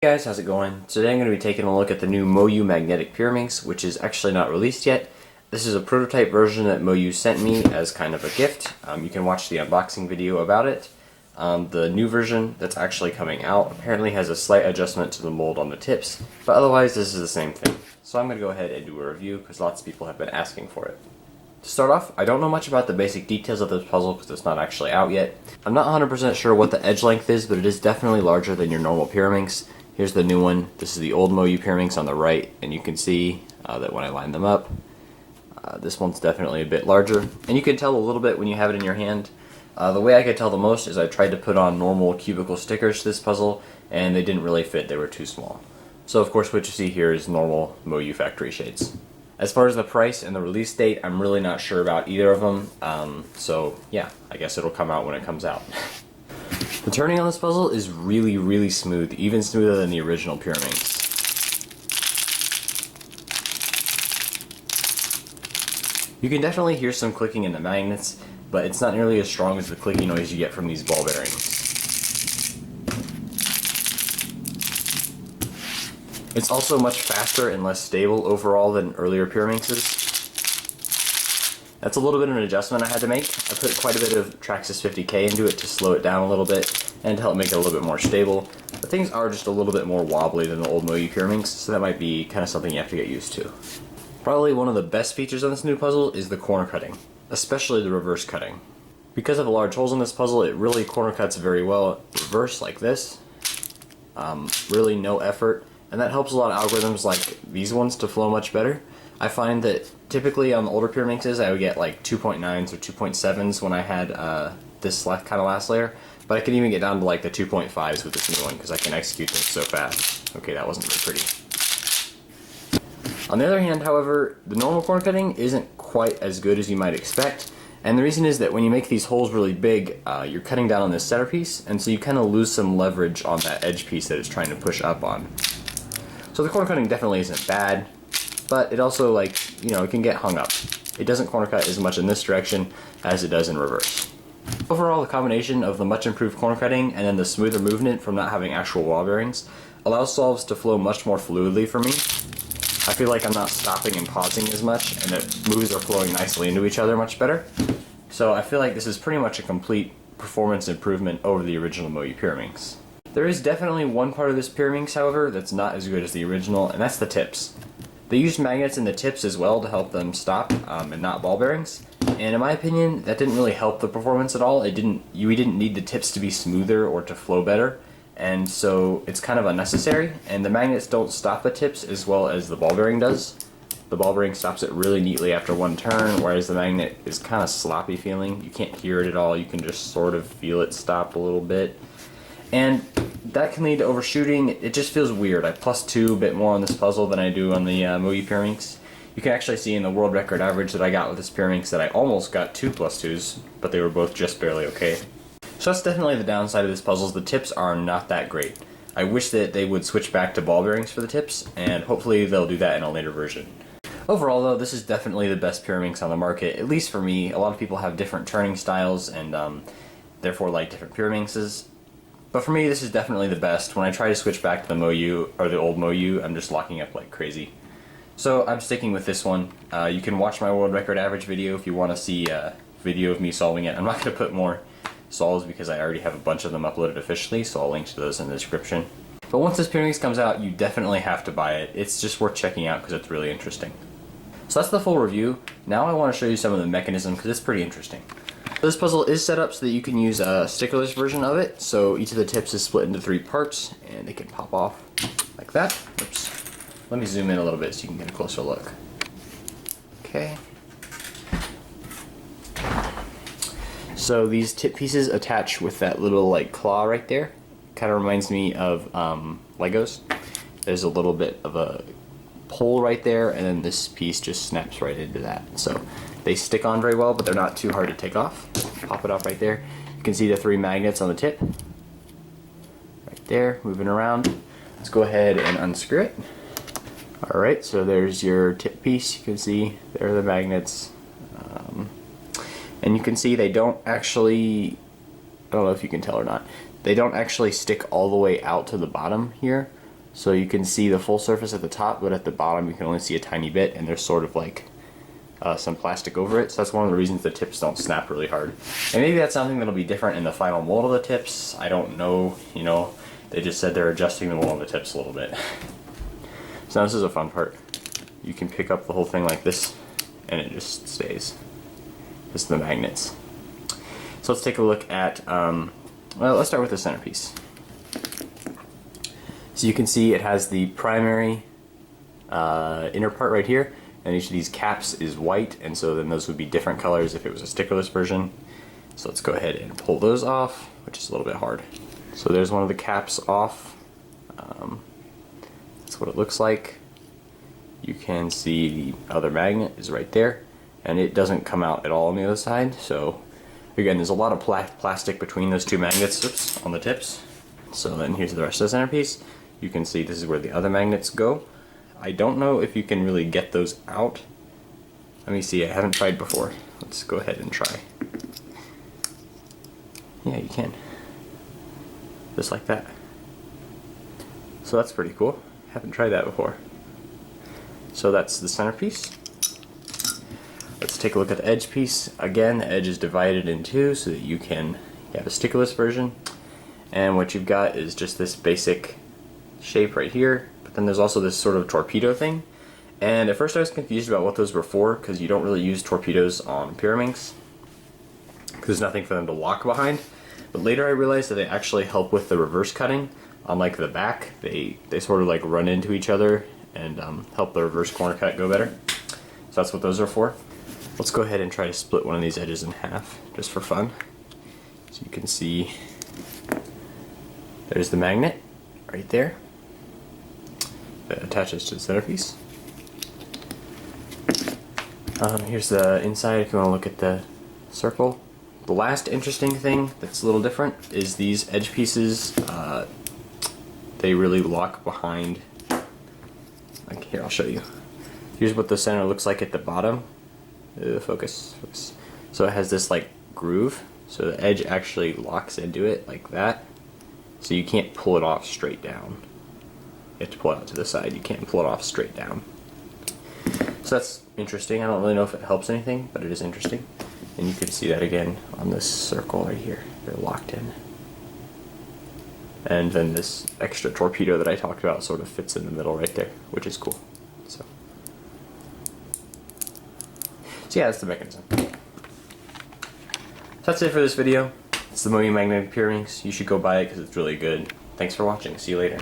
Hey guys, how's it going? Today I'm going to be taking a look at the new MoYu magnetic Pyraminx, which is actually not released yet. This is a prototype version that MoYu sent me as kind of a gift. You can watch the unboxing video about it. The new version that's actually coming out apparently has a slight adjustment to the mold on the tips, but otherwise this is the same thing. So I'm going to go ahead and do a review because lots of people have been asking for it. To start off, I don't know much about the basic details of this puzzle because it's not actually out yet. I'm not 100% sure what the edge length is, but it is definitely larger than your normal Pyraminx. Here's the new one. This is the old MoYu Pyraminx on the right, and you can see that when I line them up, this one's definitely a bit larger. And you can tell a little bit when you have it in your hand. The way I could tell the most is I tried to put on normal cubicle stickers to this puzzle, and they didn't really fit. They were too small. So of course what you see here is normal MoYu factory shades. As far as the price and the release date, I'm really not sure about either of them. So yeah, I guess it'll come out when it comes out. The turning on this puzzle is really smooth, even smoother than the original Pyraminx. You can definitely hear some clicking in the magnets, but it's not nearly as strong as the clicking noise you get from these ball bearings. It's also much faster and less stable overall than earlier Pyraminxes. That's a little bit of an adjustment I had to make. I put quite a bit of Traxxas 50K into it to slow it down a little bit and to help make it a little bit more stable. But things are just a little bit more wobbly than the old MoYu Pyraminx, so that might be kind of something you have to get used to. Probably one of the best features on this new puzzle is the corner cutting, especially the reverse cutting. Because of the large holes in this puzzle, it really corner cuts very well reverse like this. Really no effort, and that helps a lot of algorithms like these ones to flow much better. I find that typically on the older Pyraminxes I would get like 2.9s or 2.7s when I had this kind of last layer, but I can even get down to like the 2.5s with this new one because I can execute things so fast. Okay, that wasn't very pretty. On the other hand, however, the normal corner cutting isn't quite as good as you might expect, and the reason is that when you make these holes really big, you're cutting down on this centerpiece, and so you kind of lose some leverage on that edge piece that it's trying to push up on. So the corner cutting definitely isn't bad, but it also, it can get hung up. It doesn't corner cut as much in this direction as it does in reverse. Overall, the combination of the much improved corner cutting and then the smoother movement from not having actual ball bearings allows solves to flow much more fluidly for me. I feel like I'm not stopping and pausing as much, and that moves are flowing nicely into each other much better. So I feel like this is pretty much a complete performance improvement over the original MoYu Pyraminx. There is definitely one part of this Pyraminx, however, that's not as good as the original, and that's the tips. They used magnets in the tips as well to help them stop and not ball bearings. And in my opinion, that didn't really help the performance at all. We didn't need the tips to be smoother or to flow better. And so it's kind of unnecessary. And the magnets don't stop the tips as well as the ball bearing does. The ball bearing stops it really neatly after one turn, whereas the magnet is kind of sloppy feeling. You can't hear it at all. You can just sort of feel it stop a little bit. And that can lead to overshooting. It just feels weird. I +2 a bit more on this puzzle than I do on the MoYu Pyraminx. You can actually see in the world record average that I got with this Pyraminx that I almost got 2 +2s, but they were both just barely okay. So that's definitely the downside of this puzzle. The tips are not that great. I wish that they would switch back to ball bearings for the tips, and hopefully they'll do that in a later version. Overall though, this is definitely the best Pyraminx on the market, at least for me. A lot of people have different turning styles and therefore like different Pyraminxes. But for me, this is definitely the best. When I try to switch back to the MoYu, or the old MoYu, I'm just locking up like crazy. So I'm sticking with this one. You can watch my world record average video if you want to see a video of me solving it. I'm not going to put more solves because I already have a bunch of them uploaded officially, so I'll link to those in the description. But once this Pyraminx comes out, you definitely have to buy it. It's just worth checking out because it's really interesting. So that's the full review. Now I want to show you some of the mechanism because it's pretty interesting. This puzzle is set up so that you can use a stickerless version of it, so each of the tips is split into 3 parts, and they can pop off like that. Oops. Let me zoom in a little bit so you can get a closer look. Okay. So these tip pieces attach with that little claw right there. Kind of reminds me of Legos. There's a little bit of a pole right there, and then this piece just snaps right into that. So they stick on very well, but they're not too hard to take off. Pop it off right there. You can see the 3 magnets on the tip. Right there, moving around. Let's go ahead and unscrew it. Alright, so there's your tip piece. You can see there are the magnets. And you can see they don't actually, I don't know if you can tell or not, they don't actually stick all the way out to the bottom here. So you can see the full surface at the top, but at the bottom you can only see a tiny bit, and there's sort of like some plastic over it. So that's one of the reasons the tips don't snap really hard. And maybe that's something that'll be different in the final mold of the tips. I don't know, you know, they just said they're adjusting the mold of the tips a little bit. So now this is a fun part. You can pick up the whole thing like this, and it just stays. This is the magnets. So let's take a look at, well, let's start with the centerpiece. So you can see it has the primary inner part right here, and each of these caps is white, and so then those would be different colors if it was a stickerless version. So let's go ahead and pull those off, which is a little bit hard. So there's one of the caps off. That's what it looks like. You can see the other magnet is right there, and it doesn't come out at all on the other side. So again, there's a lot of plastic between those two magnets on the tips. So then here's the rest of the centerpiece. You can see this is where the other magnets go. I don't know if you can really get those out. Let me see, I haven't tried before. Let's go ahead and try. Yeah, you can. Just like that. So that's pretty cool. Haven't tried that before. So that's the centerpiece. Let's take a look at the edge piece. Again, the edge is divided in two so that you can have a stickerless version. And what you've got is just this basic shape right here, but then there's also this sort of torpedo thing. And at first I was confused about what those were for, because you don't really use torpedoes on Pyraminx, because there's nothing for them to lock behind. But later I realized that they actually help with the reverse cutting. On like the back, they sort of like run into each other and help the reverse corner cut go better. So that's what those are for. Let's go ahead and try to split one of these edges in half, just for fun. So you can see there's the magnet right there that attaches to the centerpiece. Here's the inside if you want to look at the circle. The last interesting thing that's a little different is these edge pieces. They really lock behind. Like here, I'll show you. Here's what the center looks like at the bottom. Focus. So it has this like groove, so the edge actually locks into it like that. So you can't pull it off straight down. You have to pull it out to the side. You can't pull it off straight down. So that's interesting. I don't really know if it helps anything, but it is interesting. And you can see that again on this circle right here. They're locked in. And then this extra torpedo that I talked about sort of fits in the middle right there, which is cool. So yeah, that's the mechanism. So that's it for this video. It's the MoYu magnetic Pyraminx. You should go buy it because it's really good. Thanks for watching. See you later.